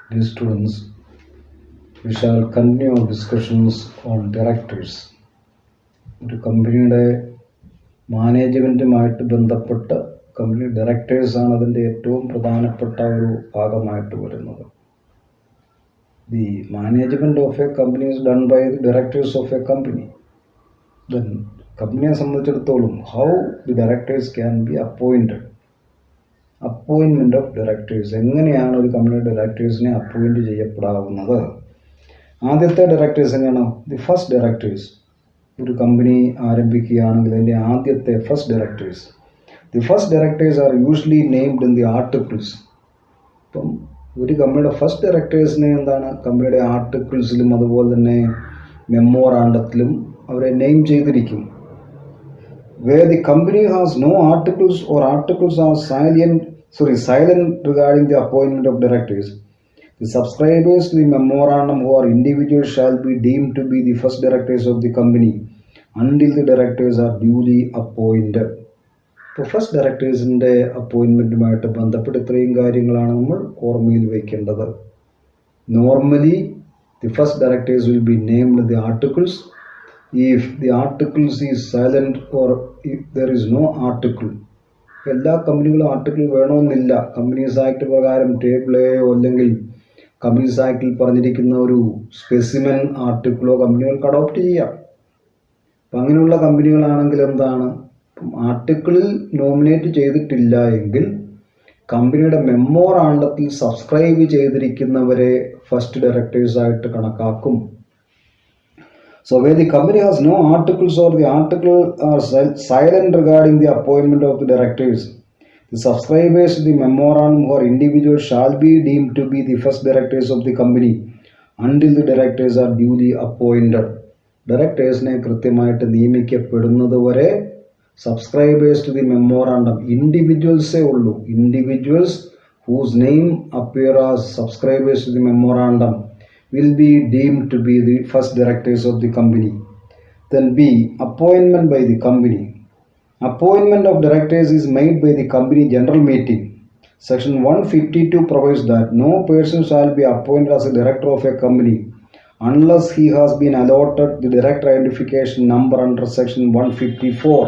Dear students, we shall continue our discussions on directors. ഒരു കമ്പനിയുടെ മാനേജ്മെൻറ്റുമായിട്ട് ബന്ധപ്പെട്ട കമ്പനി ഡയറക്ടേഴ്സാണ് അതിൻ്റെ ഏറ്റവും പ്രധാനപ്പെട്ട ഒരു ഭാഗമായിട്ട് വരുന്നത്. The management of a company is done by the directors of a company. Then കമ്പനിയെ സംബന്ധിച്ചിടത്തോളം how the directors can be appointed. Appointment of directors, എങ്ങനെയാണ് ഒരു കമ്പനിയുടെ ഡയറക്ടേഴ്സിനെ അപ്പോയിൻറ്റ് ചെയ്യപ്പെടാവുന്നത്? ആദ്യത്തെ ഡയറക്ടേഴ്സ് എങ്ങനെയാണ്? The first directors. ഒരു കമ്പനി ആരംഭിക്കുകയാണെങ്കിൽ അതിൻ്റെ ആദ്യത്തെ first directors. The first directors are usually named in the articles. ഇപ്പം ഒരു കമ്പനിയുടെ ഫസ്റ്റ് ഡയറക്ടേഴ്സിനെ എന്താണ് കമ്പനിയുടെ ആർട്ടിക്കിൾസിലും അതുപോലെ തന്നെ മെമ്മോറാണ്ടത്തിലും അവരെ നെയിം ചെയ്തിരിക്കും. Where the company has no articles or articles are silent regarding the appointment of directors, the subscribers to the memorandum who are individuals shall be deemed to be the first directors of the company until the directors are duly appointed. ഇപ്പോൾ first ഡയറക്ടേഴ്സിൻ്റെ അപ്പോയിൻമെൻറ്റുമായിട്ട് ബന്ധപ്പെട്ട് ഇത്രയും കാര്യങ്ങളാണ് നമ്മൾ ഓർമ്മയിൽ വയ്ക്കേണ്ടത്. Normally the first directors will be named in the articles. If the articles is silent or if there is no article, എല്ലാ കമ്പനികളും article വേണമെന്നില്ല. കമ്പനീസ് ആക്ട് പ്രകാരം ടേബിൾ എ അല്ലെങ്കിൽ കമ്പനീസ് ആക്ടിൽ പറഞ്ഞിരിക്കുന്ന ഒരു സ്പെസിമെൻ ആർട്ടിക്കിളോ കമ്പനികൾക്ക് അഡോപ്റ്റ് ചെയ്യാം. അപ്പം അങ്ങനെയുള്ള കമ്പനികളാണെങ്കിൽ എന്താണ്, ആർട്ടിക്കിളിൽ നോമിനേറ്റ് ചെയ്തിട്ടില്ല എങ്കിൽ കമ്പനിയുടെ മെമ്മോറാണ്ടത്തിൽ സബ്സ്ക്രൈബ് ചെയ്തിരിക്കുന്നവരെ ഫസ്റ്റ് ഡയറക്ടേഴ്സായിട്ട് കണക്കാക്കും. So where the company has no articles or the article are silent regarding the appointment of the directors, the subscribers to the memorandum who are individuals shall be deemed to be the first directors of the company until the directors are duly appointed. ഡയറക്ടേഴ്സിനെ കൃത്യമായിട്ട് നിയമിക്കപ്പെടുന്നത് വരെ subscribers to the memorandum ഇൻഡിവിജ്വൽസേ ഉള്ളൂ. Individuals whose name appear as subscribers to the memorandum will be deemed to be the first directors of the company. Then B, appointment by the company. Appointment of directors is made by the company general meeting. Section 152 provides that no person shall be appointed as a director of a company unless he has been allotted the director identification number under section 154.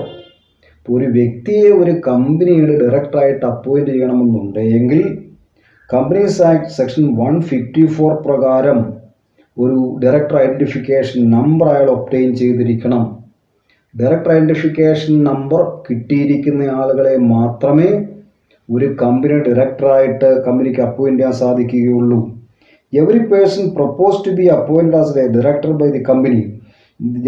ഒരു വ്യക്തിയെ ഒരു കമ്പനിയുടെ ഡയറക്ടറായിട്ട് appoint ചെയ്യണമെന്നുണ്ടെങ്കിൽ companies act section 154 പ്രകാരം ഒരു director identification number അയാൾ obtain ചെയ്തിരിക്കണം. Director identification number കിട്ടിയിരിക്കുന്ന ആളുകളെ മാത്രമേ ഒരു കമ്പനി ഡയറക്ടറായിട്ട് കമ്പനിക്ക് അപ്പോയിൻ്റ് ചെയ്യാൻ സാധിക്കുകയുള്ളൂ. Every person propose to be appointed as a director by the company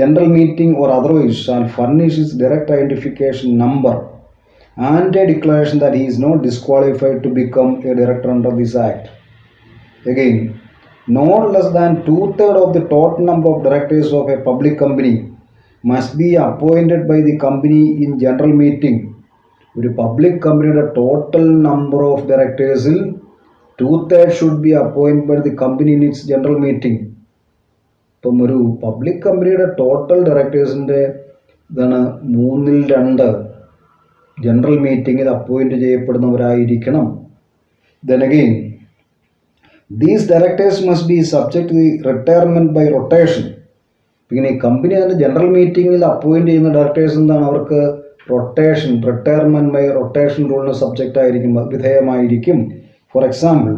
general meeting or otherwise shall furnish his director identification number and a declaration that he is not disqualified to become a director under this act. Again, not less than 2/3 of the total number of directors of a public company must be appointed by the company in general meeting. ഒരു public കമ്പനിയുടെ total number of ഡയറക്ടേഴ്സിൽ 2/3 should be appoint by the company in its general meeting. ഇപ്പം ഒരു public കമ്പനിയുടെ total ഡയറക്ടേഴ്സിൻ്റെ ഇതാണ് 2/3 general മീറ്റിങ്ങിൽ appoint ചെയ്യപ്പെടുന്നവരായിരിക്കണം. Then again, these directors must be subject to the retirement by rotation. പിന്നെ ഈ കമ്പനി അതിൻ്റെ ജനറൽ മീറ്റിങ്ങിൽ അപ്പോയിൻറ്റ് ചെയ്യുന്ന ഡയറക്ടേഴ്സ് എന്താണ്, അവർക്ക് റിട്ടയർമെൻറ്റ് ബൈ റൊട്ടേഷൻ റൂളിന് സബ്ജക്റ്റ് ആയിരിക്കും, വിധേയമായിരിക്കും. For example,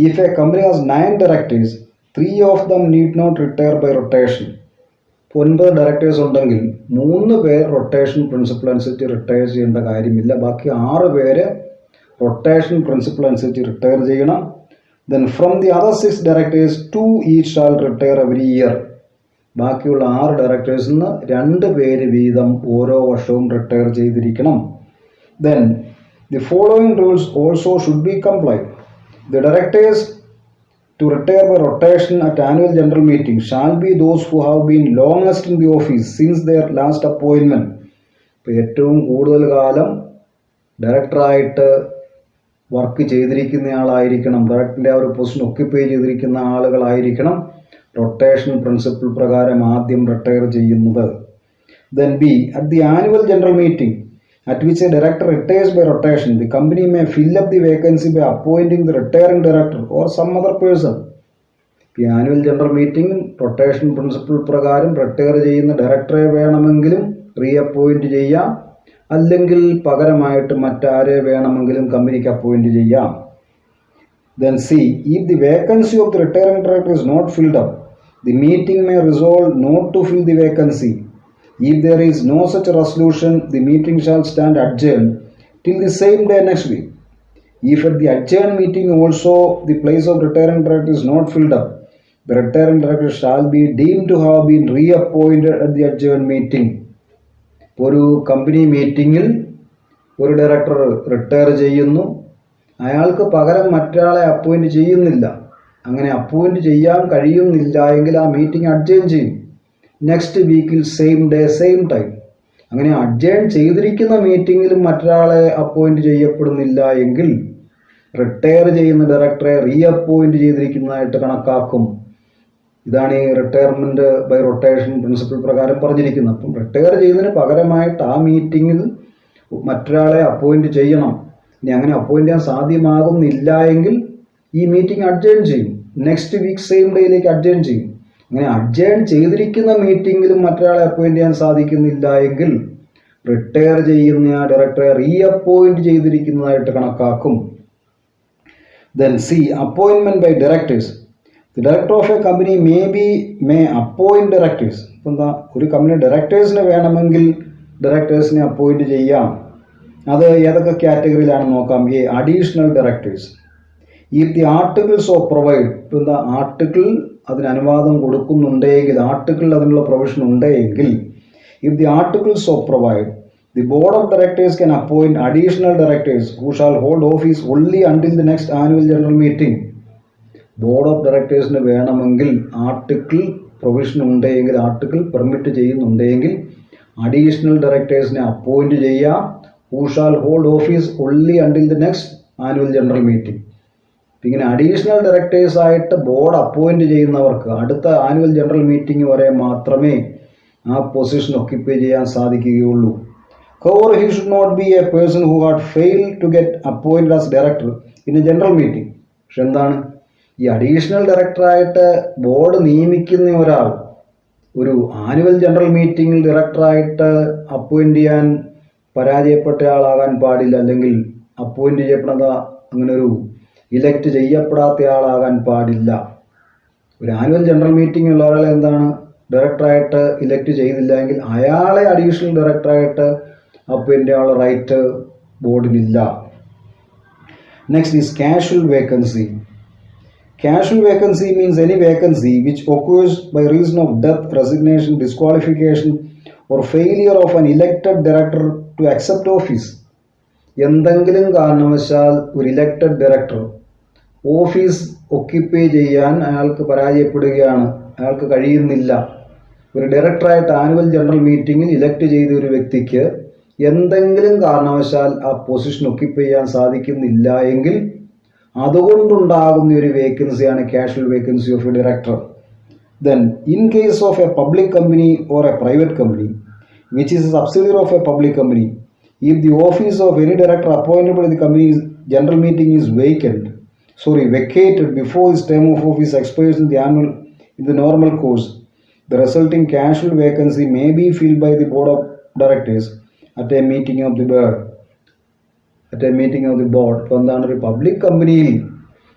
if a company has 9 directors, 3 of them need not retire by rotation. 9 directors ഉണ്ടെങ്കിൽ 3 പേർ റൊട്ടേഷൻ പ്രിൻസിപ്പിൾ അനുസരിച്ച് റിട്ടയർ ചെയ്യേണ്ട കാര്യമില്ല. ബാക്കി 6 പേര് റൊട്ടേഷൻ പ്രിൻസിപ്പിൾ അനുസരിച്ച് റിട്ടയർ ചെയ്യണം. Then from the other 6 directors 2 each shall retire every year. ബാക്കിയുള്ള 6 ഡയറക്ടേഴ്സിൽ നിന്ന് 2 പേര് വീതം ഓരോ വർഷവും റിട്ടയർ ചെയ്തിരിക്കണം. Then the following rules also should be complied. The directors to retire by rotation at annual general meeting shall be those who have been longest in the office since their last appointment. ഇപ്പോൾ ഏറ്റവും കൂടുതൽ കാലം ഡയറക്ടറായിട്ട് work ചെയ്തിരിക്കുന്ന ആളായിരിക്കണം, ഡയറക്ടറിൻ്റെ ആ ഒരു position occupy ചെയ്തിരിക്കുന്ന ആളുകളായിരിക്കണം rotation principle പ്രകാരം ആദ്യം റിട്ടയർ ചെയ്യുന്നത്. Then B, at the annual general meeting at which a director retires by rotation, the company may fill up the vacancy by appointing the retiring director or some other person. ഈ annual general meeting rotation principle പ്രകാരം retire ചെയ്യുന്ന ഡയറക്ടറെ വേണമെങ്കിലും റീഅപ്പോയിൻറ്റ് ചെയ്യാം, അല്ലെങ്കിൽ പകരമായിട്ട് മറ്റാരെ വേണമെങ്കിലും കമ്പനിക്ക് അപ്പോയിൻറ്റ് ചെയ്യാം. Then C, if the vacancy of the retiring director is not filled up, the meeting may resolve not to fill the vacancy. If there is no such resolution, the meeting shall stand adjourned till the same day next week. If at the adjourned meeting also the place of retiring director is not filled up, the retiring director shall be deemed to have been reappointed at the adjourned meeting. ഒരു company മീറ്റിങ്ങിൽ ഒരു director retire ചെയ്യുന്നു, അയാൾക്ക് പകരം മറ്റൊരാളെ appoint ചെയ്യുന്നില്ല. അങ്ങനെ appoint ചെയ്യാൻ കഴിയുന്നില്ല എങ്കിൽ ആ മീറ്റിംഗ് അഡ്ജേൺ ചെയ്യും. നെക്സ്റ്റ് വീക്കിൽ സെയിം ഡേ സെയിം ടൈം. അങ്ങനെ അഡ്ജേൺ ചെയ്തിരിക്കുന്ന മീറ്റിങ്ങിലും മറ്റൊരാളെ അപ്പോയിൻറ്റ് ചെയ്യപ്പെടുന്നില്ല എങ്കിൽ റിട്ടയർ ചെയ്യുന്ന ഡയറക്ടറെ റീഅപ്പോയിൻറ്റ് ചെയ്തിരിക്കുന്നതായിട്ട് കണക്കാക്കും. ഇതാണ് ഈ റിട്ടയർമെൻറ്റ് ബൈ റൊട്ടേഷൻ പ്രിൻസിപ്പിൾ പ്രകാരം പറഞ്ഞിരിക്കുന്നത്. അപ്പം റിട്ടയർ ചെയ്യുന്നതിന് പകരമായിട്ട് ആ മീറ്റിങ്ങിൽ മറ്റൊരാളെ അപ്പോയിൻറ്റ് ചെയ്യണം. ഇനി അങ്ങനെ അപ്പോയിൻറ്റ് ചെയ്യാൻ സാധ്യമാകുന്നില്ല എങ്കിൽ ഈ മീറ്റിംഗ് അഡ്ജേൺ ചെയ്യും. നെക്സ്റ്റ് വീക്ക് സെയിം ഡേയിലേക്ക് അഡ്ജേൺ ചെയ്യും. അങ്ങനെ അഡ്ജേൺ ചെയ്തിരിക്കുന്ന മീറ്റിങ്ങിലും മറ്റൊരാളെ അപ്പോയിൻറ്റ് ചെയ്യാൻ സാധിക്കുന്നില്ല എങ്കിൽ റിട്ടയർ ചെയ്യുന്ന ആ ഡയറക്ടറെ റീഅപ്പോയിൻറ്റ് ചെയ്തിരിക്കുന്നതായിട്ട് കണക്കാക്കും. Then C, appointment by directors. The director of a company may appoint directors. ഇപ്പം എന്താ, ഒരു കമ്പനി ഡയറക്ടേഴ്സിനെ വേണമെങ്കിൽ ഡയറക്ടേഴ്സിനെ അപ്പോയിൻറ്റ് ചെയ്യാം. അത് ഏതൊക്കെ കാറ്റഗറിയിലാണെന്ന് നോക്കാം. Additional directors. If the articles of provide, ഇപ്പം എന്താ, ആർട്ടിക്കിൾ അതിന് അനുവാദം കൊടുക്കുന്നുണ്ടെങ്കിൽ, ആർട്ടിക്കിൾ അതിനുള്ള പ്രൊവിഷൻ ഉണ്ടെങ്കിൽ, if the articles of provide, the board of directors can appoint additional directors who shall hold office only until the next annual general meeting. Board of ഡയറക്ടേഴ്സിന് വേണമെങ്കിൽ article provision ഉണ്ടെങ്കിൽ, article permit ചെയ്യുന്നുണ്ടെങ്കിൽ additional ഡയറക്ടേഴ്സിനെ appoint ചെയ്യാം. Who shall hold office only until the next annual general meeting. ഇങ്ങനെ additional ഡയറക്ടേഴ്സായിട്ട് board appoint ചെയ്യുന്നവർക്ക് അടുത്ത ആനുവൽ ജനറൽ മീറ്റിംഗ് വരെ മാത്രമേ ആ പൊസിഷൻ ഒക്യുപ്പൈ ചെയ്യാൻ സാധിക്കുകയുള്ളൂ. However, he should not be a person who had failed to get appointed as director in a general meeting. പക്ഷെ എന്താണ്, ഈ അഡീഷണൽ ഡയറക്ടറായിട്ട് ബോർഡ് നിയമിക്കുന്ന ഒരാൾ ഒരു ആനുവൽ ജനറൽ മീറ്റിംഗിൽ ഡയറക്ടറായിട്ട് അപ്പോയിൻറ്റ് ചെയ്യാൻ പരാജയപ്പെട്ട ആളാകാൻ പാടില്ല, അല്ലെങ്കിൽ അപ്പോയിൻറ്റ് ചെയ്യപ്പെടുന്ന അങ്ങനെ ഒരു ഇലക്ട് ചെയ്യപ്പെടാത്ത ആളാകാൻ പാടില്ല. ഒരു ആനുവൽ ജനറൽ മീറ്റിംഗിലുള്ള ആളെ എന്താണ്, ഡയറക്ടറായിട്ട് ഇലക്ട് ചെയ്തില്ല എങ്കിൽ അയാളെ അഡീഷണൽ ഡയറക്ടറായിട്ട് അപ്പോയിൻറ്റ് ചെയ്യാനുള്ള റൈറ്റ് ബോർഡിനില്ല. Next is casual vacancy. Casual vacancy means any vacancy which occurs by reason of death, resignation, disqualification or failure of an elected director to accept office. എന്തെങ്കിലും കാരണവശാൽ ഒരു ഇലക്റ്റഡ് ഡയറക്ടർ ഓഫീസ് ഒക്യുപ്പൈ ചെയ്യാൻ അയാൾക്ക് പരാജയപ്പെടുകയാണ്, അയാൾക്ക് കഴിയുന്നില്ല. ഒരു ഡയറക്ടറായിട്ട് annual general മീറ്റിംഗിൽ elect ചെയ്ത ഒരു വ്യക്തിക്ക് എന്തെങ്കിലും കാരണവശാൽ ആ പൊസിഷൻ ഒക്യുപ്പൈ ചെയ്യാൻ സാധിക്കുന്നില്ല എങ്കിൽ അതുകൊണ്ടുണ്ടാകുന്ന ഒരു വേക്കൻസിയാണ് casual vacancy of A director. Then in case of a public company or a private company which is a subsidiary of a public company, if the office of any director appointed by the company's general meeting is vacated before his term of office expires in the normal course, the resulting casual vacancy may be filled by the board of directors at a meeting of the board. ഇപ്പോൾ എന്താണ്, ഒരു public കമ്പനിയിൽ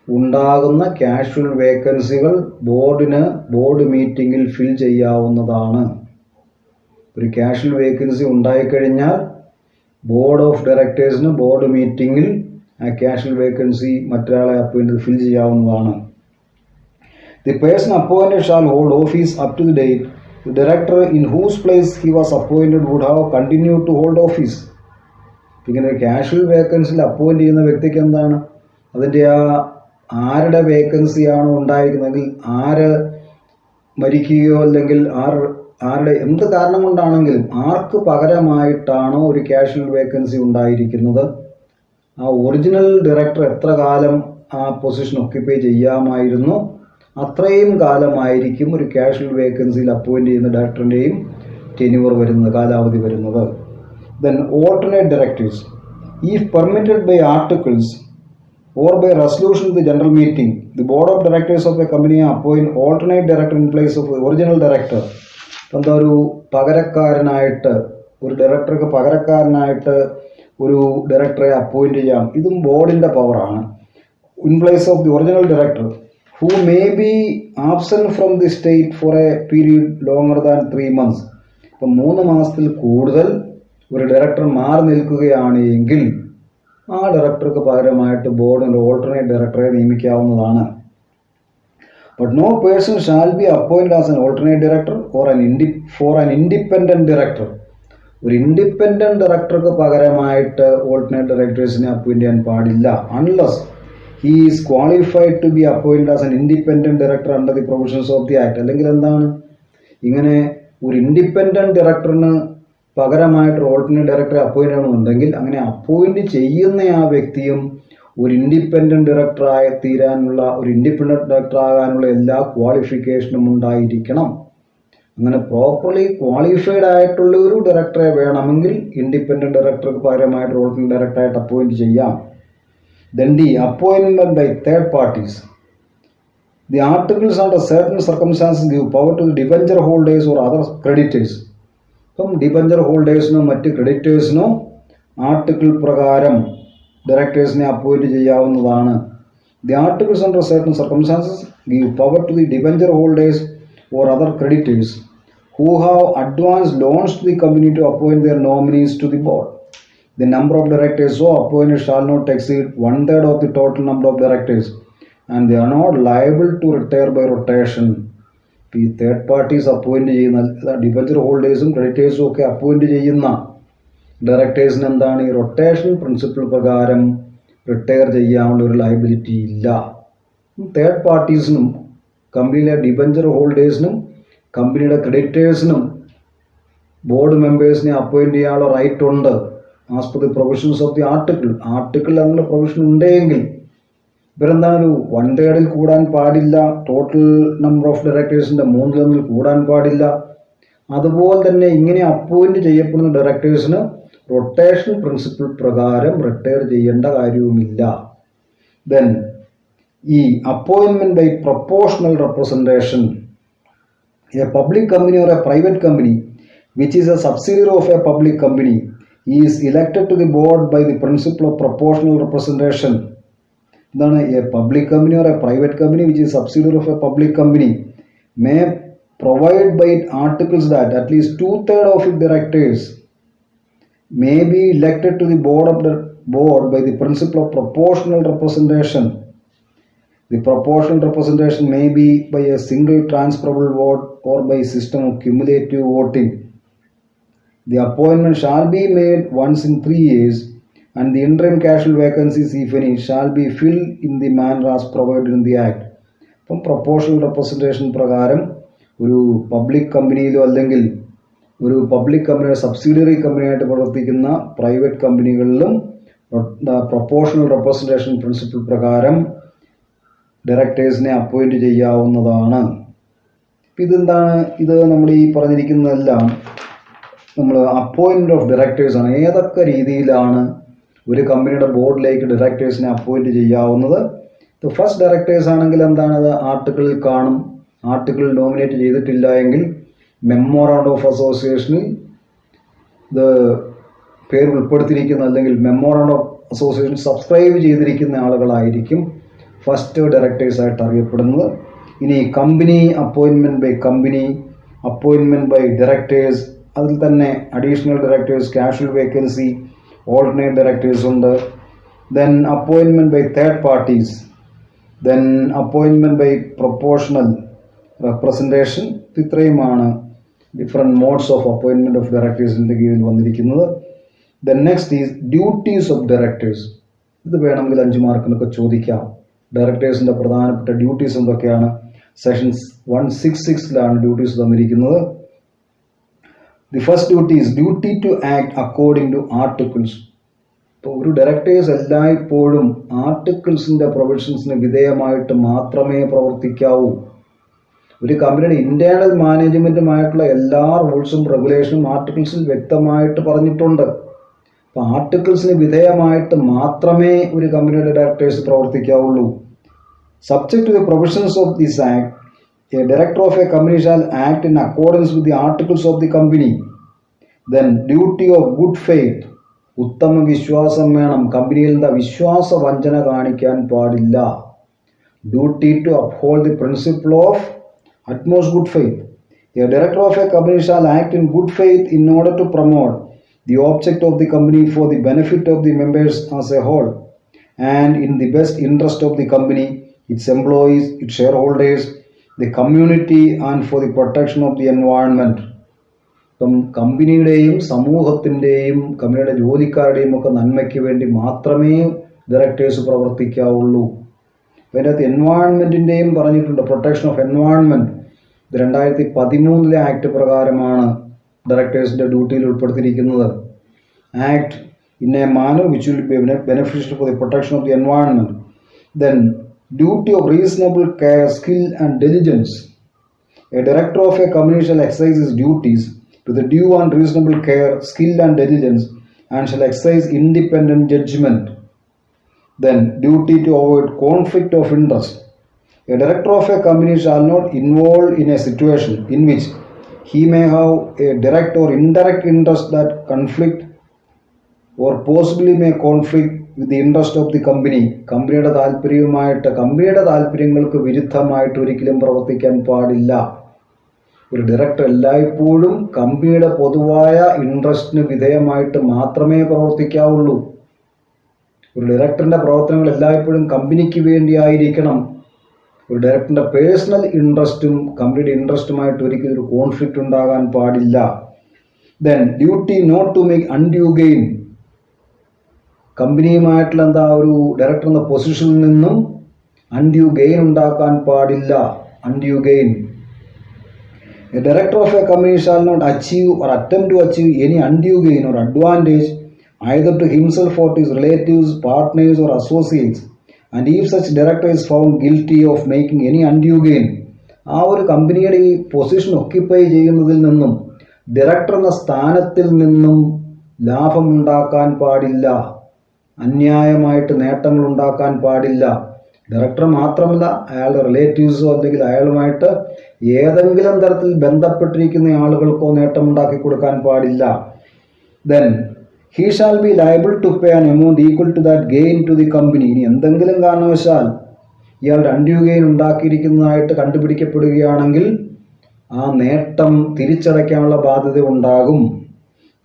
ഉണ്ടാകുന്ന casual വേക്കൻസികൾ board മീറ്റിങ്ങിൽ fill ചെയ്യാവുന്നതാണ്. ഒരു casual vacancy ഉണ്ടായിക്കഴിഞ്ഞാൽ ബോർഡ് ഓഫ് ഡയറക്ടേഴ്സിന് ബോർഡ് മീറ്റിങ്ങിൽ ആ കാഷ്വൽ വേക്കൻസി മറ്റൊരാളെ അപ്പോയിൻറ്റ് ഫിൽ ചെയ്യാവുന്നതാണ്. The person appointed shall hold office up to the date the director in whose place he was appointed would have continue to hold office. ഇങ്ങനെ ഒരു casual വേക്കൻസിയിൽ appoint ചെയ്യുന്ന വ്യക്തിക്ക് എന്താണ്, അതിൻ്റെ ആരുടെ വേക്കൻസിയാണോ ഉണ്ടായിരിക്കുന്നതെങ്കിൽ, ആര് മരിക്കുകയോ അല്ലെങ്കിൽ ആരുടെ എന്ത് കാരണം കൊണ്ടാണെങ്കിലും ആർക്ക് പകരമായിട്ടാണോ ഒരു കാഷ്വൽ വേക്കൻസി ഉണ്ടായിരിക്കുന്നത്, ആ ഒറിജിനൽ ഡയറക്ടർ എത്ര കാലം ആ പൊസിഷൻ ഒക്യുപ്പൈ ചെയ്യാമായിരുന്നു അത്രയും കാലമായിരിക്കും ഒരു കാഷ്വൽ വേക്കൻസിയിൽ അപ്പോയിൻറ്റ് ചെയ്യുന്ന ഡയറക്ടറിൻ്റെയും ടെന്യൂർ വരുന്നത്, കാലാവധി വരുന്നത്. Then alternate directors. If permitted by articles or by resolution of the general meeting, the board of directors of a company appoint alternate director in place of the original director. എന്താ ഒരു പകരക്കാരനായിട്ട് ഒരു ഡയറക്ടർക്ക് പകരക്കാരനായിട്ട് ഒരു ഡയറക്ടറെ appoint ചെയ്യാം. ഇതും ബോർഡിൻ്റെ പവറാണ്. In place of the original director who may be absent from the state for a period longer than 3 months. ഇപ്പം 3 മാസത്തിൽ കൂടുതൽ ഒരു ഡയറക്ടർ മാറി നിൽക്കുകയാണ് എങ്കിൽ ആ ഡയറക്ടർക്ക് പകരമായിട്ട് ബോർഡിൻ്റെ ഓൾട്ടർനേറ്റ് ഡയറക്ടറെ നിയമിക്കാവുന്നതാണ്. But no person shall be appointed as an alternate director or an independent director. ഒരു ഇൻഡിപെൻഡന്റ് ഡയറക്ടർക്ക് പകരമായിട്ട് ഓൾട്ടർനേറ്റ് ഡയറക്ടേഴ്സിനെ അപ്പോയിന്റ് ചെയ്യാൻ പാടില്ല unless he is qualified to be appointed as an independent director under the provisions of the act. അല്ലെങ്കിൽ എന്താണ്, ഇങ്ങനെ ഒരു ഇൻഡിപെൻഡന്റ് ഡയറക്ടറിന് പകരമായിട്ട് ഓൾട്ടർനേറ്റ് ഡയറക്ടറെ അപ്പോയിന്റ് ചെയ്യണമെന്നുണ്ടെങ്കിൽ അങ്ങനെ അപ്പോയിന്റ് ചെയ്യുന്ന ആ വ്യക്തിയും ഒരു ഇൻഡിപെൻഡന്റ് ഡയറക്ടറായി തീരാനുള്ള, ഒരു ഇൻഡിപെൻഡന്റ് ഡയറക്ടർ ആകാനുള്ള എല്ലാ ക്വാളിഫിക്കേഷനും ഉണ്ടായിരിക്കണം. അങ്ങനെ പ്രോപ്പർലി ക്വാളിഫൈഡ് ആയിട്ടുള്ള ഒരു ഡയറക്ടറെ വേണമെങ്കിൽ ഇൻഡിപെൻഡന്റ് ഡയറക്ടർക്ക് പകരമായിട്ട് ഓൾട്ടർനേറ്റ് ഡയറക്ടറായിട്ട് അപ്പോയിന്റ് ചെയ്യാം. Then the appointment by third parties. The articles under certain circumstances give power to the debenture holders or other creditors. അപ്പം ഡിബഞ്ചർ ഹോൾഡേഴ്സിനോ മറ്റ് ക്രെഡിറ്റേഴ്സിനോ ആർട്ടിക്കിൾ പ്രകാരം ഡയറക്ടേഴ്സിനെ അപ്പോയിന്റ് ചെയ്യാവുന്നതാണ്. The articles under certain circumstances give power to the debenture holders or other creditors who have advanced loans to the company to appoint their nominees to the board. The number of directors so appointed shall not exceed 1/3 of the total number of directors and they are not liable to retire by rotation. ഈ third parties appoint ചെയ്യുന്ന debenture ഹോൾഡേഴ്സും ക്രെഡിറ്റേഴ്സും ഒക്കെ appoint ചെയ്യുന്ന ഡയറക്ടേഴ്സിന് എന്താണ്, ഈ rotation principle പ്രകാരം retire ചെയ്യാനുള്ള ഒരു liability ഇല്ല. തേർഡ് പാർട്ടീസിനും കമ്പനിയിലെ ഡിബഞ്ചർ ഹോൾഡേഴ്സിനും കമ്പനിയുടെ ക്രെഡിറ്റേഴ്സിനും ബോർഡ് മെമ്പേഴ്സിനെ അപ്പോയിന്റ് ചെയ്യാനുള്ള റൈറ്റ് ഉണ്ട് as per the provisions of the article അതിനുള്ള പ്രൊവിഷൻ ഉണ്ടെങ്കിൽ ഇവരെന്താണ് ഒരു 1/3 കൂടാൻ പാടില്ല, ടോട്ടൽ നമ്പർ ഓഫ് ഡയറക്ടേഴ്സിൻ്റെ 3 കൂടാൻ പാടില്ല. അതുപോലെ തന്നെ ഇങ്ങനെ അപ്പോയിന്റ് ചെയ്യപ്പെടുന്ന ഡയറക്ടേഴ്സിന് റൊട്ടേഷൻ പ്രിൻസിപ്പിൾ പ്രകാരം റിട്ടയർ ചെയ്യേണ്ട കാര്യവുമില്ല. ദെൻ ഈ അപ്പോയിൻമെന്റ് by proportional representation. A public company or a private company which is a subsidiary of a public company is elected to the board by the principle of proportional representation. എന്താണ്, a public company or a private company which is subsidiary of a public company may provide by articles that at least 2/3 of its directors may be elected to the board by the principle of proportional representation. The proportional representation may be by a single transferable vote or by system of cumulative voting. The appointment shall be made once in 3 years and the interim casual vacancies, if any, shall be filled in the manner as provided in the act. അപ്പം proportional representation പ്രകാരം ഒരു public കമ്പനിയിലോ അല്ലെങ്കിൽ ഒരു public കമ്പനിയുടെ subsidiary കമ്പനിയായിട്ട് പ്രവർത്തിക്കുന്ന private കമ്പനികളിലും proportional representation principle പ്രകാരം ഡയറക്ടേഴ്സിനെ appoint ചെയ്യാവുന്നതാണ്. ഇതെന്താണ്, ഇത് നമ്മൾ ഈ പറഞ്ഞിരിക്കുന്നതെല്ലാം നമ്മൾ അപ്പോയിൻമെന്റ് ഓഫ് ഡയറക്ടേഴ്സാണ്. ഏതൊക്കെ രീതിയിലാണ് ഒരു കമ്പനിയുടെ ബോർഡിലേക്ക് ഡയറക്ടേഴ്സിനെ അപ്പോയിന്റ് ചെയ്യാവുന്നത്? ഫസ്റ്റ് ഡയറക്ടേഴ്സ് ആണെങ്കിൽ എന്താണത് ആർട്ടിക്കിളിൽ കാണും. ആർട്ടിക്കിൾ നോമിനേറ്റ് ചെയ്തിട്ടില്ല എങ്കിൽ മെമ്മോറാണ്ടം ഓഫ് അസോസിയേഷനിൽ ഇത് പേര് ഉൾപ്പെടുത്തിയിരിക്കുന്ന അല്ലെങ്കിൽ മെമ്മോറാണ്ടം ഓഫ് അസോസിയേഷൻ സബ്സ്ക്രൈബ് ചെയ്തിരിക്കുന്ന ആളുകളായിരിക്കും ഫസ്റ്റ് ഡയറക്ടേഴ്സായിട്ട് അറിയപ്പെടുന്നത്. ഇനി company appointment by company, appointment by directors, അതിൽ തന്നെ additional directors, casual vacancy, alternate directors ഉണ്ട്. Then appointment by third parties, then appointment by proportional representation. ഇത്രയുമാണ് different modes of appointment of ഡയറക്ടേഴ്സിൻ്റെ കീഴിൽ വന്നിരിക്കുന്നത്. Then next is duties of directors. ഇത് വേണമെങ്കിൽ 5 മാർക്കിനൊക്കെ ചോദിക്കാം. ഡയറക്ടേഴ്സിൻ്റെ പ്രധാനപ്പെട്ട ഡ്യൂട്ടീസ് എന്തൊക്കെയാണ്? സെക്ഷൻ 166 ഡ്യൂട്ടീസ് തന്നിരിക്കുന്നത്. The first duty is duty to act according to articles. ഇപ്പോൾ ഒരു ഡയറക്ടേഴ്സ് എല്ലായ്പ്പോഴും ആർട്ടിക്കിൾസിൻ്റെ പ്രൊവിഷൻസിന് വിധേയമായിട്ട് മാത്രമേ പ്രവർത്തിക്കാവൂ. ഒരു കമ്പനിയുടെ ഇന്റേണൽ മാനേജ്മെന്റുമായിട്ടുള്ള എല്ലാ റൂൾസും റെഗുലേഷനും ആർട്ടിക്കിൾസിൽ വ്യക്തമായിട്ട് പറഞ്ഞിട്ടുണ്ട്. അപ്പോൾ ആർട്ടിക്കിൾസിന് വിധേയമായിട്ട് മാത്രമേ ഒരു കമ്പനിയുടെ ഡയറക്ടേഴ്സ് പ്രവർത്തിക്കാവുള്ളൂ. Subject to the provisions of this act, a director of a company shall act in accordance with the articles of the company. Then duty of good faith, ഉത്തമ വിശ്വാസം വേണം. കമ്പനിയിൽ എന്താ വിശ്വാസ വഞ്ചന കാണിക്കാൻ പാടില്ല. Duty to uphold the principle of utmost good faith. A director of a company shall act in good faith in order to promote the object of the company for the benefit of the members as a whole and in the best interest of the company, its employees, its shareholders, the community and for the protection of the environment. ഇപ്പം കമ്പനിയുടെയും സമൂഹത്തിൻ്റെയും കമ്പനിയുടെ ജോലിക്കാരുടെയും ഒക്കെ നന്മയ്ക്ക് വേണ്ടി മാത്രമേ directors പ്രവർത്തിക്കാവുള്ളൂ. അതിൻ്റെ അകത്ത് എൻവയോൺമെൻറ്റിൻ്റെയും പറഞ്ഞിട്ടുണ്ട്, protection of environment. ഇത് 2013 ആക്ട് പ്രകാരമാണ് ഡയറക്ടേഴ്സിൻ്റെ ഡ്യൂട്ടിയിൽ ഉൾപ്പെടുത്തിയിരിക്കുന്നത്. Act in a manner which will be beneficial for the protection of the environment. Then duty of reasonable care, skill and diligence. A director of a company shall excise his duties to the due and reasonable care, skill and diligence, and shall exercise independent judgment. Then duty to avoid conflict of interest. A director of a company shall not involve in a situation in which he may have a direct or indirect interest that conflict or possibly may conflict with the interest of the company. കമ്പനിയുടെ താല്പര്യങ്ങൾക്ക് വിരുദ്ധമായിട്ട് ഒരിക്കലും പ്രവർത്തിക്കാൻ പാടില്ല. ഒരു director എല്ലായ്പ്പോഴും കമ്പനിയുടെ പൊതുവായ ഇൻട്രസ്റ്റിന് വിധേയമായിട്ട് മാത്രമേ പ്രവർത്തിക്കാവുള്ളൂ. ഒരു ഡയറക്ടറിൻ്റെ പ്രവർത്തനങ്ങൾ എല്ലായ്പ്പോഴും കമ്പനിക്ക് വേണ്ടിയായിരിക്കണം. ഒരു ഡയറക്ടറിൻ്റെ പേഴ്സണൽ ഇൻട്രസ്റ്റും കമ്പനിയുടെ ഇൻട്രസ്റ്റുമായിട്ട് ഒരിക്കലും ഒരു കോൺഫ്ലിക്റ്റ് ഉണ്ടാകാൻ പാടില്ല. Then duty not to make undue gain. കമ്പനിയുമായിട്ടുള്ള ഒരു ഡയറക്ടർ എന്ന പൊസിഷനിൽ നിന്നും അൺഡ്യൂ ഗെയിൻ ഉണ്ടാക്കാൻ പാടില്ല. Undue gain. A director of a company shall not achieve or attempt to achieve any undue gain or advantage either to himself or to his relatives, partners or associates, and if such director is found guilty of making any undue gain, ആ ഒരു കമ്പനിയുടെ ഈ position occupy ചെയ്യുന്നതിൽ നിന്നും director എന്ന സ്ഥാനത്തിൽ നിന്നും ലാഭമുണ്ടാക്കാൻ പാടില്ല, അന്യായമായിട്ട് നേട്ടങ്ങൾ ഉണ്ടാക്കാൻ പാടില്ല. ഡയറക്ടർ മാത്രമല്ല, അയാളുടെ റിലേറ്റീവ്സോ അല്ലെങ്കിൽ അയാളുമായിട്ട് ഏതെങ്കിലും തരത്തിൽ ബന്ധപ്പെട്ടിരിക്കുന്ന ആളുകൾക്കോ നേട്ടമുണ്ടാക്കി കൊടുക്കാൻ പാടില്ല. Then he shall be liable to pay an amount equal to that gain to the company. ഇനി എന്തെങ്കിലും കാരണവശാൽ ഇയാളുടെ അൺഡ്യൂ ഗെയിൻ ഉണ്ടാക്കിയിരിക്കുന്നതായിട്ട് കണ്ടുപിടിക്കപ്പെടുകയാണെങ്കിൽ ആ നേട്ടം തിരിച്ചടയ്ക്കാനുള്ള ബാധ്യത ഉണ്ടാകും.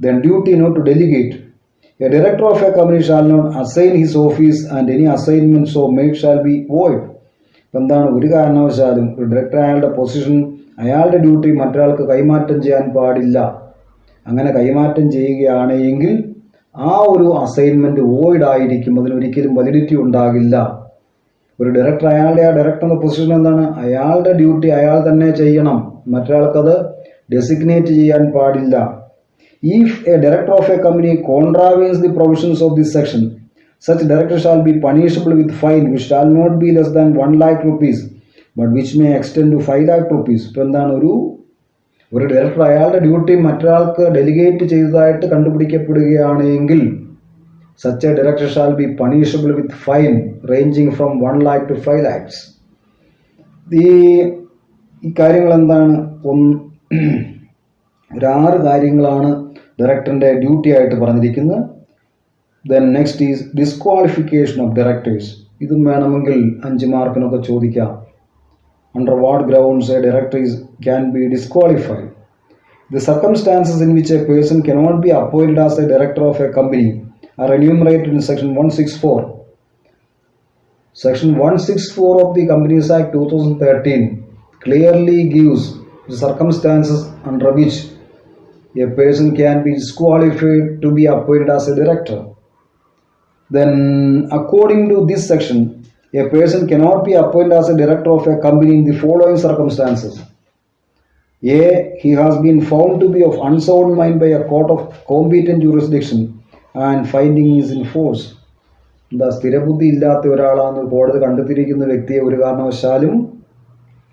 Then duty not to delegate. A director of a company shall not assign his office and any assignment so made shall be void. എന്താണ്, ഒരു കാരണവശാലും ഒരു ഡയറക്ടർ അയാളുടെ പൊസിഷൻ, അയാളുടെ ഡ്യൂട്ടി മറ്റൊരാൾക്ക് കൈമാറ്റം ചെയ്യാൻ പാടില്ല. അങ്ങനെ കൈമാറ്റം ചെയ്യുകയാണെങ്കിൽ ആ ഒരു അസൈൻമെൻറ്റ് വോയിഡ് ആയിരിക്കും, അതിനൊരിക്കലും വാലിഡിറ്റി ഉണ്ടാകില്ല. ഒരു ഡയറക്ടർ ആ ഡയറക്ടർ എന്ന പൊസിഷൻ എന്താണ്, അയാളുടെ ഡ്യൂട്ടി അയാൾ തന്നെ ചെയ്യണം, മറ്റൊരാൾക്കത് ഡെസിഗ്നേറ്റ് ചെയ്യാൻ പാടില്ല. If a director of a company contravenes the provisions of this section, such director shall be punishable with fine which shall not be less than 1 lakh rupees but which may extend to 5 lakh rupees. ഇപ്പോൾ എന്താണ്, ഒരു director അയാളുടെ duty മറ്റൊരാൾക്ക് delegate ചെയ്തതായിട്ട് കണ്ടുപിടിക്കപ്പെടുകയാണെങ്കിൽ such a director shall be punishable with fine ranging from 1 lakh to 5 lakhs. ഈ കാര്യങ്ങൾ എന്താണ്, 6 കാര്യങ്ങളാണ് ഡയറക്ടറിൻ്റെ ഡ്യൂട്ടി ആയിട്ട് പറഞ്ഞിരിക്കുന്നത്. Then next is disqualification of directors. ഇതും വേണമെങ്കിൽ 5 മാർക്കിനൊക്കെ ചോദിക്കാം. Under what grounds a director can be disqualified. The circumstances in which a person cannot be appointed as a director of a company are enumerated in section 164. Section 164 of the Companies Act 2013 clearly gives the circumstances under which a person can be disqualified to be appointed as a director. Then according to this section, a person cannot be appointed as a director of a company in the following circumstances. A. He has been found to be of unsound mind by a court of competent jurisdiction and finding is in force. സ്ഥിരബുദ്ധി ഇല്ലാത്ത ഒരാളാണ് കോടതി കണ്ടെത്തിയിരിക്കുന്ന വ്യക്തിയെ ഒരു കാരണവശാലും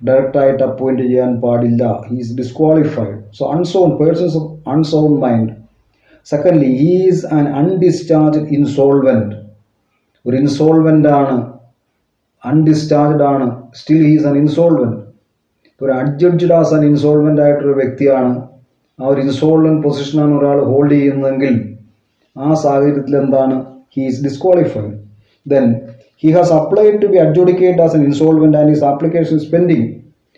ഡയറക്ടറായിട്ട് appoint ചെയ്യാൻ പാടില്ല. He is disqualified. So unsound, persons of unsound mind. Secondly, he is an undischarged insolvent. ഒരു ഇൻസോൾവൻ്റ് ആണ്, അൺഡിസ്ചാർജ്ഡ് ആണ്, സ്റ്റിൽ ഹീസ് ആൻ ഇൻസോൾവൻറ്റ്. ഒരു അഡ്ജഡ്ജ്ഡ് ആസ് ആൻ ഇൻസോൾവൻ്റ് ആയിട്ടൊരു വ്യക്തിയാണ്, ആ ഒരു ഇൻസോൾവൻറ്റ് പൊസിഷനാണ് ഒരാൾ ഹോൾഡ് ചെയ്യുന്നതെങ്കിൽ ആ സാഹചര്യത്തിൽ എന്താണ്? He is disqualified. Then he has applied to be adjudicate as an insolvent and his application is pending.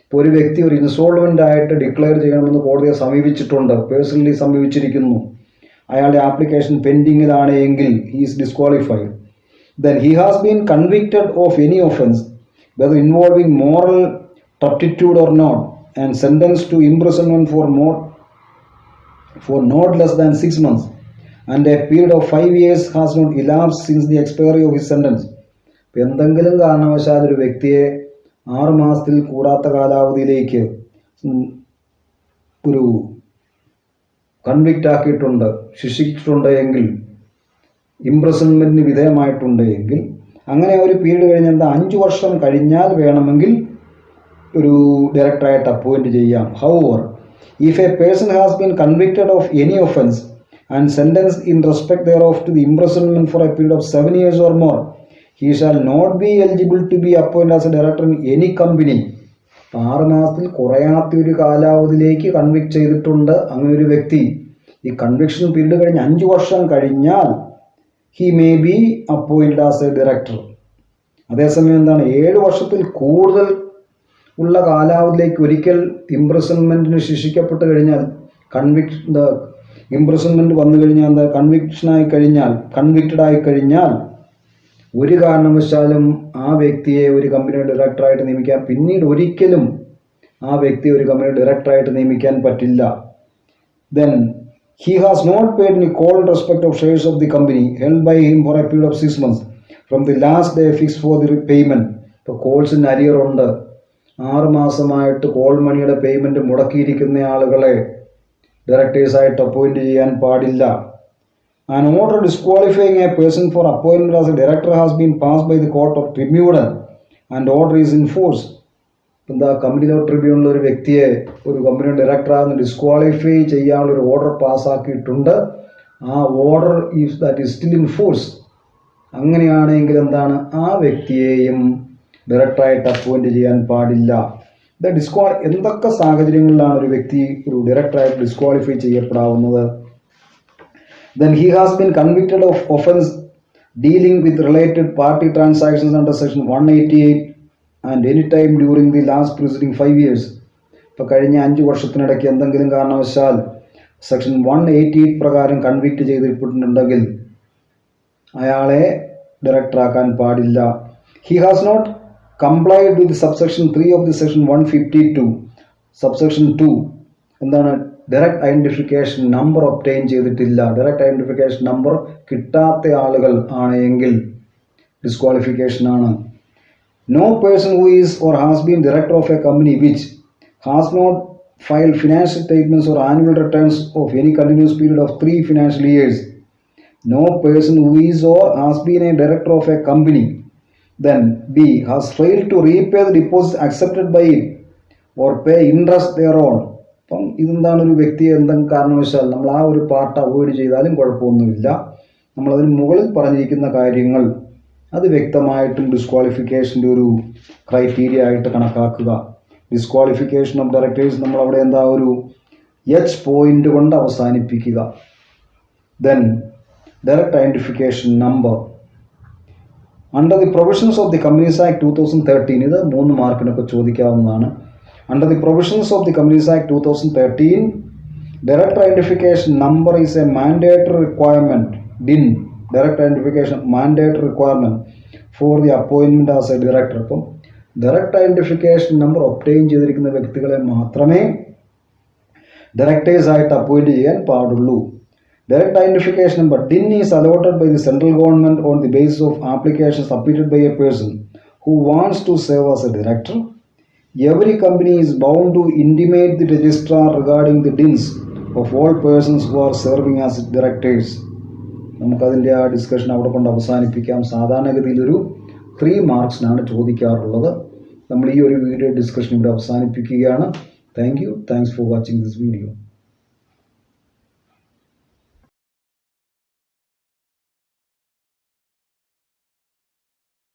ഇപ്പോൾ ഒരു വ്യക്തി ഒരു ഇൻസോൾവൻ്റ് ആയിട്ട് ഡിക്ലെയർ ചെയ്യണമെന്ന് കോടതിയെ സമീപിച്ചിട്ടുണ്ട്, പേഴ്സണലി സമീപിച്ചിരിക്കുന്നു, അയാളുടെ ആപ്ലിക്കേഷൻ പെൻഡിങ്ങിലാണ് എങ്കിൽ he is disqualified. Then he has been convicted of any offence, whether involving moral turpitude or not, and sentenced to imprisonment for not less than 6 months, and a period of 5 years has not elapsed since the expiry of his sentence. എന്തെങ്കിലും കാരണവശാൽ ഒരു വ്യക്തിയെ 6 മാസത്തിൽ കൂടാത്ത കാലാവധിയിലേക്ക് ഒരു convict ആക്കിയിട്ടുണ്ട്, ശിക്ഷിച്ചിട്ടുണ്ട് എങ്കിൽ, ഇംപ്രസൺമെൻറ്റിന് വിധേയമായിട്ടുണ്ട് എങ്കിൽ, അങ്ങനെ ഒരു പീരീഡ് കഴിഞ്ഞ് 5 വർഷം കഴിഞ്ഞാൽ വേണമെങ്കിൽ ഒരു ഡയറക്ടറായിട്ട് അപ്പോയിൻറ്റ് ചെയ്യാം. However, if A person has been convicted of any offence and sentenced in respect thereof to the imprisonment for a period of 7 years or more, he shall not be eligible to be appointed as a director in any company. 6 മാസത്തിൽ കുറയാത്ത ഒരു കാലാവധിയിലേക്ക് convict ചെയ്തിട്ടുണ്ട് അങ്ങനെ ഒരു വ്യക്തി, ഈ conviction period കഴിഞ്ഞ് 5 വർഷം കഴിഞ്ഞാൽ he may be appointed as a director. അതേസമയം എന്താണ്, 7 വർഷത്തിൽ കൂടുതൽ ഉള്ള കാലാവധിയിലേക്ക് ഒരിക്കൽ ഇംപ്രിസൺമെൻറ്റിന് ശിക്ഷിക്കപ്പെട്ട് കഴിഞ്ഞാൽ, ഇംപ്രിസൺമെൻറ്റ് വന്നു കഴിഞ്ഞാൽ, എന്താ, കൺവിക്റ്റഡ് ആയി കഴിഞ്ഞാൽ ഒരു കാരണവശാലും ആ വ്യക്തിയെ ഒരു കമ്പനിയുടെ ഡയറക്ടറായിട്ട് നിയമിക്കാൻ, പിന്നീട് ഒരിക്കലും ആ വ്യക്തിയെ ഒരു കമ്പനിയുടെ ഡയറക്ടറായിട്ട് നിയമിക്കാൻ പറ്റില്ല. Then he has not paid any call in respect of shares of the company held by him for a period of 6 months from the last day fixed for the repayment. ഇപ്പോൾ കോൾസിന് അരിയർ ഉണ്ട്, 6 മാസമായിട്ട് call മണിയുടെ payment മുടക്കിയിരിക്കുന്ന ആളുകളെ ഡയറക്ടേഴ്സായിട്ട് appoint ചെയ്യാൻ പാടില്ല. An order disqualifying a person for appointment as a director has been passed by the court of tribunal and order is in force. എന്താ, company law tribunal ഒരു വ്യക്തിയെ ഒരു കമ്പനിയുടെ ഡയറക്ടറാണെന്ന് ഡിസ്ക്വാളിഫൈ ചെയ്യാനുള്ള ഒരു ഓർഡർ പാസ്സാക്കിയിട്ടുണ്ട്. ആ order that is still in force. അങ്ങനെയാണെങ്കിൽ എന്താണ്, ആ വ്യക്തിയെയും ഡയറക്ടറായിട്ട് അപ്പോയിൻറ്റ് ചെയ്യാൻ പാടില്ല. എന്തൊക്കെ സാഹചര്യങ്ങളിലാണ് ഒരു വ്യക്തി ഒരു ഡയറക്ടറായിട്ട് disqualify ചെയ്യപ്പെടാവുന്നത്? Then he has been convicted of offence dealing with related party transactions under section 188 and any time during the last preceding 5 years. ഇപ്പോൾ കഴിഞ്ഞ 5 വർഷത്തിനിടയ്ക്ക് എന്തെങ്കിലും കാരണവശാൽ സെക്ഷൻ 188 പ്രകാരം കൺവിക്റ്റ് ചെയ്തിട്ടുണ്ടെങ്കിൽ അയാളെ ഡയറക്ടറാക്കാൻ പാടില്ല. He has not complied with subsection 3 of the section 152. subsection 2 എന്താണ്, direct identification number obtain ചെയ്തിട്ടില്ല. ഡയറക്റ്റ് ഐഡൻറ്റിഫിക്കേഷൻ നമ്പർ കിട്ടാത്ത ആളുകൾ ആണ് എങ്കിൽ ഡിസ്ക്വാളിഫിക്കേഷനാണ്. No person who is or has been director of a company which has not filed financial statements or annual returns of any continuous period of 3 financial years. No person who is or has been a director of a company. Then B, has failed to repay the deposit accepted by it or pay interest thereon. അപ്പം ഇതെന്താണ്, ഒരു വ്യക്തിയെ എന്തെങ്കിലും കാരണവശാൽ നമ്മൾ ആ ഒരു part avoid ചെയ്താലും കുഴപ്പമൊന്നുമില്ല. നമ്മളതിന് മുകളിൽ പറഞ്ഞിരിക്കുന്ന കാര്യങ്ങൾ അത് വ്യക്തമായിട്ടും ഡിസ്ക്വാളിഫിക്കേഷൻ്റെ ഒരു ക്രൈറ്റീരിയ ആയിട്ട് കണക്കാക്കുക. ഡിസ്ക്വാളിഫിക്കേഷൻ ഓഫ് ഡയറക്ടേഴ്സ് നമ്മളവിടെ എന്താ ഒരു എച്ച് പോയിന്റ് കൊണ്ട് അവസാനിപ്പിക്കുക. Then direct identification number under the provisions of the companies act 2013. ഇത് 3 മാർക്കിനൊക്കെ ചോദിക്കാവുന്നതാണ്. Under the provisions of the Companies Act 2013, direct identification number is a mandatory requirement. DIN, direct identification mandatory requirement for the appointment as a director. അപ്പം direct identification number obtain ചെയ്തിരിക്കുന്ന വ്യക്തികളെ മാത്രമേ directors ആയിട്ട് appoint ചെയ്യാൻ പാടുള്ളൂ. Direct identification number DIN is allotted by the central government on the basis of application submitted by a person who wants to serve as a director. Every company is bound to intimate the registrar regarding the DINs of all persons who are serving as directors. നമുക്കതിൻ്റെ ആ discussion അവിടെ കൊണ്ട് അവസാനിപ്പിക്കാം. സാധാരണഗതിയിൽ ഒരു 3 മാർക്സിനാണ് ചോദിക്കാറുള്ളത്. നമ്മൾ ഈ ഒരു വീഡിയോ ഡിസ്കഷൻ ഇവിടെ അവസാനിപ്പിക്കുകയാണ്. Thanks for watching this video.